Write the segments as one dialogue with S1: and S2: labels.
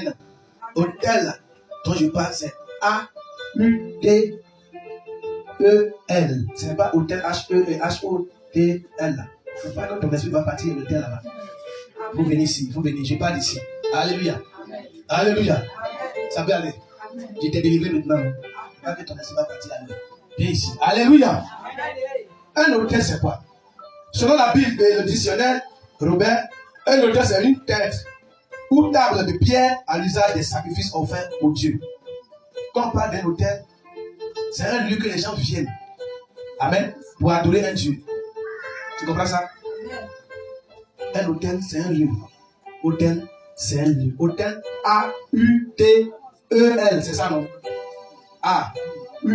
S1: A-U-T-E-L. Hôtel dont je parle, c'est A-U-T-E-L. Ce n'est pas hôtel H-E-H-O-T-L. Il ne faut pas que ton esprit va partir de l'hôtel là-bas. Vous venez ici, vous venez. Je parle ici. Alléluia. Alléluia. Ça peut aller. Je t'ai délivré maintenant. Pas que ton esprit va partir ailleurs. Viens ici. Alléluia. Un hôtel, c'est quoi? Selon la Bible et le dictionnaire, Robert, un hôtel, c'est une tête ou table de pierre à l'usage des sacrifices offerts aux dieux. Quand on parle d'un hôtel, c'est un lieu que les gens viennent. Amen. Pour adorer un Dieu. Tu comprends ça? Un hôtel, c'est un lieu. Hôtel, c'est un lieu. Hôtel, A-U-T-E-L. C'est ça, non? A-U-T-E-L.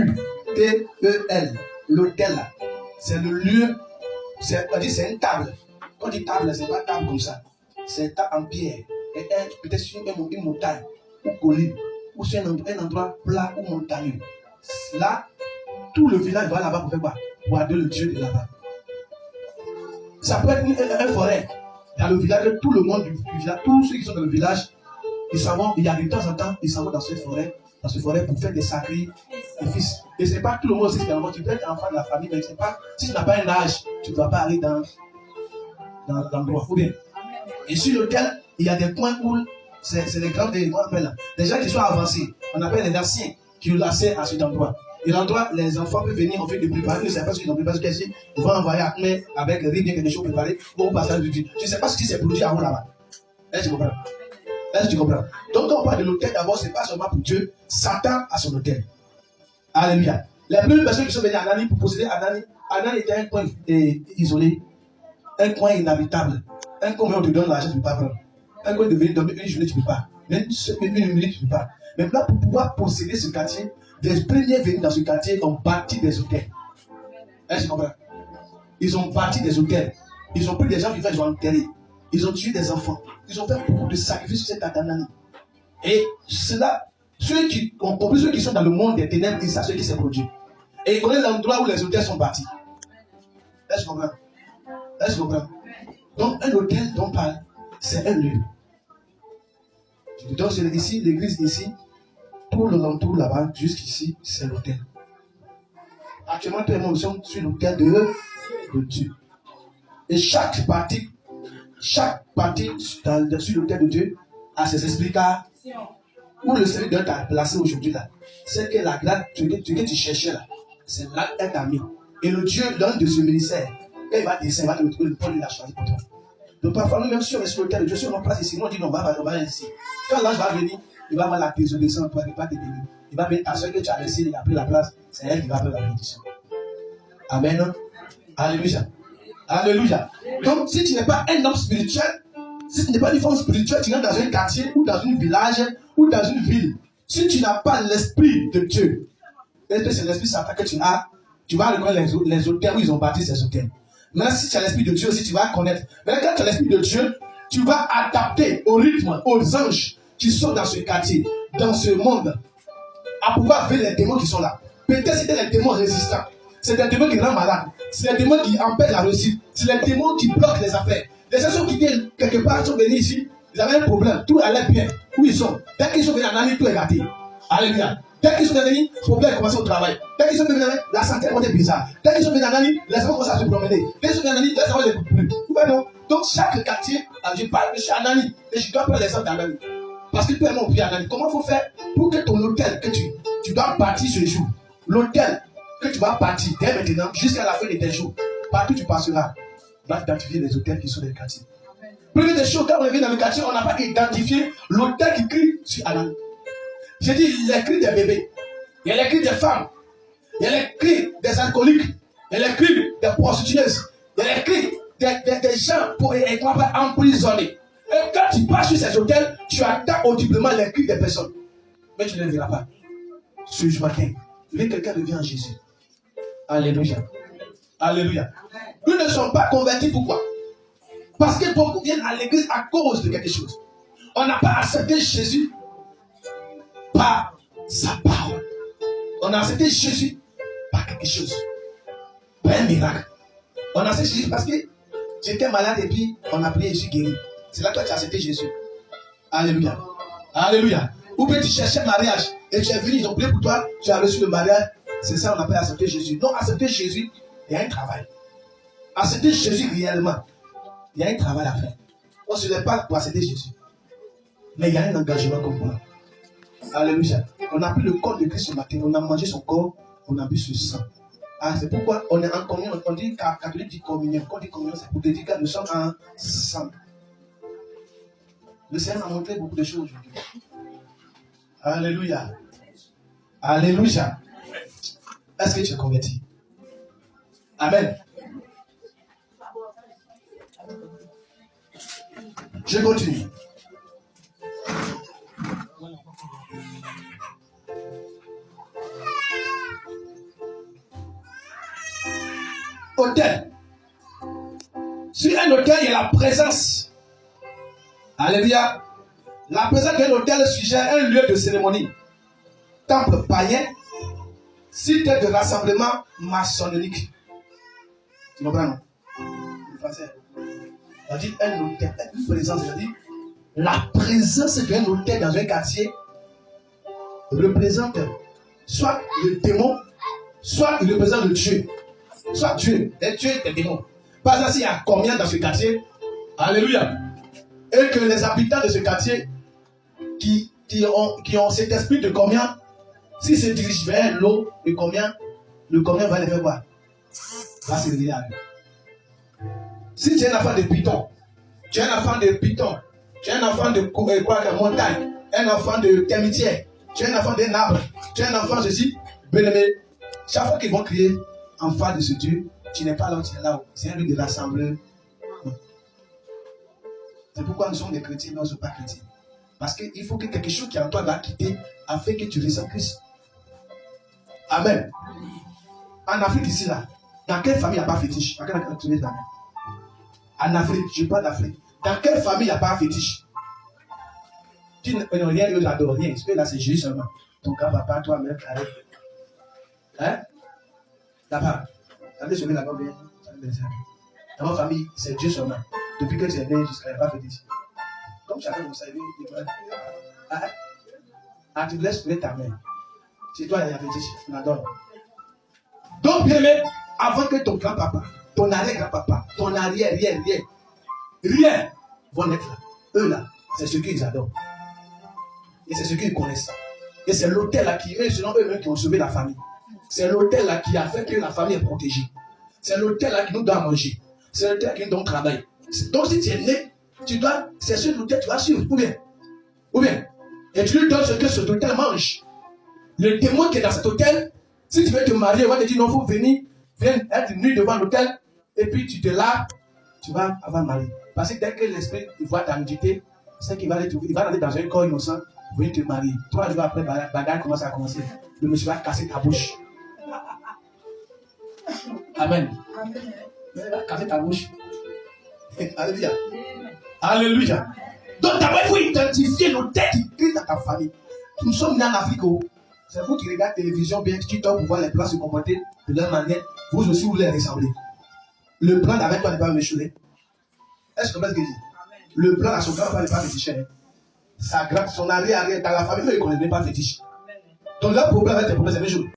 S1: L'hôtel, c'est le lieu. C'est une table. Quand on dit table, c'est pas table comme ça. C'est une table en pierre. Et peut-être sur une montagne, ou colline, ou sur un endroit plat ou montagneux. Là, tout le village va là-bas pour faire quoi? Pour adorer le Dieu de là-bas. Ça peut être une forêt. Dans le village, tout le monde du village, tous ceux qui sont dans le village, ils savent, il y a de temps en temps, ils s'en vont dans cette forêt pour faire des sacrifices. Et ce n'est pas tout le monde aussi qui est tu peux être enfant de la famille, mais c'est pas, si tu n'as pas un âge, tu ne dois pas aller dans l'endroit. Ou bien. Et sur lequel, il y a des points où c'est les grands, des gens qui sont avancés. On appelle les anciens qui ont l'accès à cet endroit. Et l'endroit, les enfants peuvent venir, on fait de préparer, ils ne savent pas ce qu'ils ont préparé, ils vont envoyer à Akme avec riz, bien quelque chose préparé, pour passer du Dieu. Tu ne sais pas ce qui s'est produit avant là-bas. Est-ce que tu comprends? Est-ce que tu comprends? Donc quand on parle de l'hôtel, d'abord, ce n'est pas seulement pour Dieu, Satan a son hôtel. Alléluia. Les premières personnes qui sont venues à Anani pour posséder Anani était un coin isolé, un coin inhabitable, un coin où on te donne l'argent, tu ne peux pas prendre. Un coin de venir dormir une journée, tu ne peux pas. Même une minute, tu ne peux pas. Mais là, pour pouvoir posséder ce quartier, les premiers venus dans ce quartier ont bâti des hôtels. Est-ce que tu comprends? Ils ont bâti des hôtels. Ils ont pris des gens vivants, ils ont enterré. Ils ont tué des enfants. Ils ont fait beaucoup de sacrifices sur cette Anani. Et cela, ceux qui ont compris, ceux qui sont dans le monde des ténèbres, ils savent ce qui s'est produit. Et ils connaissent l'endroit où les hôtels sont bâtis. Est-ce que tu comprends? Est-ce que tu comprends? Donc, un hôtel dont on parle, c'est un lieu. Donc, c'est ici, l'église ici, tout le l'entour là-bas, jusqu'ici, c'est l'hôtel. Actuellement, nous sommes sur l'hôtel de Dieu. Et chaque partie sur l'hôtel de Dieu a ses explications. Où le Seigneur t'a placé aujourd'hui là, c'est que la grâce, ce que tu cherchais là, c'est là qu'elle t'a mis. Et le Dieu donne de ce ministère. Quand il va descendre, il va te retrouver le Paul, il a choisi pour toi. Donc parfois, nous même si on est sur l'hôtel de Dieu, si on place ici, nous on dit non, on va ici. Quand l'ange va venir, il va avoir la désobéissance, toi, il ne va pas te bénir. Il va venir ta soeur que tu as laissé, il a pris la place, c'est elle qui va faire la bénédiction. Amen. Alléluia. Alléluia. Donc, si tu n'es pas un homme spirituel, si tu n'es pas une femme spirituelle, tu rentres dans un quartier ou dans un village ou dans une ville. Si tu n'as pas l'esprit de Dieu, c'est l'esprit Satan que tu as, tu vas reconnaître les hôtels où ils ont bâti ces hôtels. Maintenant, si tu as l'esprit de Dieu aussi, tu vas connaître. Maintenant, quand tu as l'esprit de Dieu, tu vas adapter au rythme, aux anges qui sont dans ce quartier, dans ce monde, à pouvoir ver les démons qui sont là. Peut-être c'était les démons résistants. C'est des démons qui rendent malade. C'est des démons qui empêchent la réussite. C'est les démons qui bloquent les affaires. Les gens sont quittés quelque part, sont venus ici, ils avaient un problème, tout allait bien. Où ils sont? Dès qu'ils sont venus en année, tout est gâté. Alléluia. Dès qu'ils sont venus, le problème a commencé au travail. Dès qu'ils sont venus en année, la santé est bizarre. Dès qu'ils sont venus en année, les enfants commencent à se promener. Dès qu'ils sont venus en année, les enfants ne les coupent plus. Donc chaque quartier, je parle, je suis en année, et je dois prendre l'exemple d'en année. Parce que tout le monde vit en année. Comment il faut faire pour que ton hôtel, que tu dois partir ce jour, l'hôtel que tu vas partir dès maintenant jusqu'à la fin de tes jours, partout tu passeras, va identifier les hôtels qui sont dans le quartier. Première des choses, quand on vient dans le quartier, on n'a pas identifié l'hôtel qui crie sur Anani. J'ai dit les cris des bébés, il y a les cris des femmes, il y a les cris des alcooliques, il y a les cris des prostituées, il y a les cris des gens emprisonnés. Et quand tu passes sur ces hôtels, tu entends audiblement les cris des personnes. Mais tu ne les verras pas. Ce matin, quelqu'un revient en Jésus. Alléluia. Alléluia. Nous ne sommes pas convertis, pourquoi? Parce que beaucoup viennent à l'église à cause de quelque chose. On n'a pas accepté Jésus par sa parole. On a accepté Jésus par quelque chose. Par un miracle. On a accepté Jésus parce que j'étais malade et puis on a prié et je suis guéri. C'est là que tu as accepté Jésus. Alléluia. Alléluia. Ou bien tu cherchais le mariage et tu es venu, ils ont prié pour toi, tu as reçu le mariage. C'est ça qu'on appelle accepter Jésus. Donc accepter Jésus, il y a un travail. Accepter Jésus réellement, il y a un travail à faire. On ne se lève pas pour accepter Jésus. Mais il y a un engagement comme moi. Alléluia. On a pris le corps de Christ ce matin, on a mangé son corps, on a bu ce sang. Ah, c'est pourquoi on est en communion. On dit catholique dit communion. Quand on dit communion, c'est pour te dire que nous sommes ensemble. Le Seigneur a montré beaucoup de choses aujourd'hui. Alléluia. Alléluia. Est-ce que tu es converti? Amen. Je continue. Autel. Sur un autel, il y a la présence. Alléluia. La présence d'un autel suggère un lieu de cérémonie. Temple païen, site de rassemblement maçonnique. Tu comprends, non? Le français. On dit un autel, une présence. On dit la présence d'un autel dans un quartier représente soit le démon, soit il représente le Dieu. Soit Dieu, et Dieu est démon. Par exemple, s'il y a combien dans ce quartier, alléluia, et que les habitants de ce quartier qui ont cet esprit de combien, s'ils se dirigent vers l'eau, le combien va les faire voir. Va se réveiller à eux. Si tu es un enfant de python, tu es un enfant de python, tu es un enfant de montagne, un enfant de termitière, tu es un enfant d'un arbre, tu es un enfant de ceci, bien-aimé, chaque fois qu'ils vont crier en face de ce Dieu, tu n'es pas là, tu es là. C'est un lieu de rassemblement. C'est pourquoi nous sommes des chrétiens, mais nous ne sommes pas chrétiens. Parce qu'il faut que quelque chose qui est en toi va quitter afin que tu ressens Christ. Amen. En Afrique, ici, là, dans quelle famille il n'y a pas fétiche? En Afrique, je parle d'Afrique. Dans quelle famille il n'y a pas fétiche? Tu n'as rien, eux n'adorent rien. Parce que là, c'est Jésus seulement. Ton grand-papa, toi-même, carré. Hein? Là-bas. T'avais sauvé là-bas bien. Dans ma famille, c'est Dieu seulement. Depuis que tu es né, jusqu'à pas fétiche. Comme chacun vous savez, tu laisses trouver ta main. C'est toi, il y a fétiche. On adore. Donc, bien aimé, avant que ton grand-papa, ton arrière-grand-papa, ton arrière, rien vont être là. Eux là, c'est ce qu'ils adorent. Et c'est ce qu'ils connaissent. Et c'est l'autel là qui, selon eux-mêmes, qui ont sauvé la famille. C'est l'autel là qui a fait que la famille est protégée. C'est l'autel là qui nous doit manger. C'est l'autel qui nous donne travail. Donc si tu es né, c'est sur l'autel que tu vas suivre. Ou bien. Et tu lui donnes ce que cet autel mange. Le démon qui est dans cet autel, si tu veux te marier, on va te dire non, il faut venir, viens être nu devant l'autel, et puis tu te laves, tu vas avoir mari. Parce que dès que l'esprit voit ta nudité, c'est qu'il va aller dans un corps innocent, venir te marier. 3 jours après, la bagarre commence à commencer. Le monsieur va casser ta bouche. Amen. Il va casser ta bouche. Alléluia. Alléluia. Donc d'abord, il faut identifier l'autel qui crie dans ta famille. Nous sommes nés en Afrique. C'est vous qui regardez la télévision bien, TikTok pour voir les plans se comporter de leur manière. Vous aussi, vous les ressemblez. Le plan avec toi n'est pas méchoué. Est-ce que vous comprenez ce que je dis? Le plan à son grand-père n'est pas fétiche. Sa grand, son arrière, dans la famille, ils ne connaissent même pas fétiche. Donc leur problème avec tes problèmes, c'est méchoué.